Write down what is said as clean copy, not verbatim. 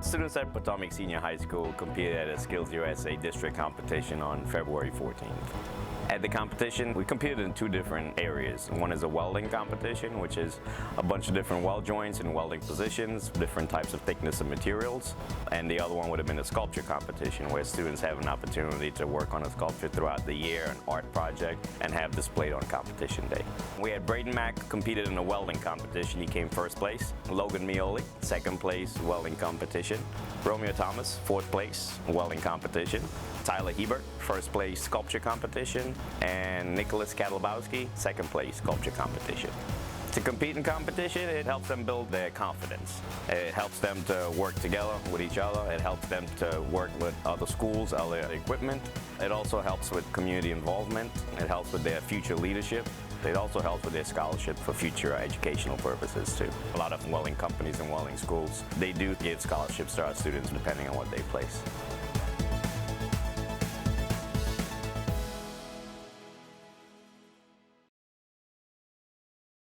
Students at Potomac Senior High School competed at a Skills USA district competition on February 14th. At the competition, we competed in two different areas. One is a welding competition, which is a bunch of different weld joints and welding positions, different types of thickness of materials. And the other one would have been a sculpture competition, where students have an opportunity to work on a sculpture throughout the year, an art project, and have displayed on competition day. We had Braden Mack competed in a welding competition. He came first place. Logan Mioli, second place, welding competition. Romeo Thomas, fourth place, welding competition. Tyler Hebert, first place, sculpture competition. And Nicholas Katlabowski, second place, sculpture competition. To compete in competition, it helps them build their confidence. It helps them to work together with each other. It helps them to work with other schools, other equipment. It also helps with community involvement. It helps with their future leadership. It also helps with their scholarship for future educational purposes too. A lot of welding companies and welding schools, they do give scholarships to our students depending on what they place.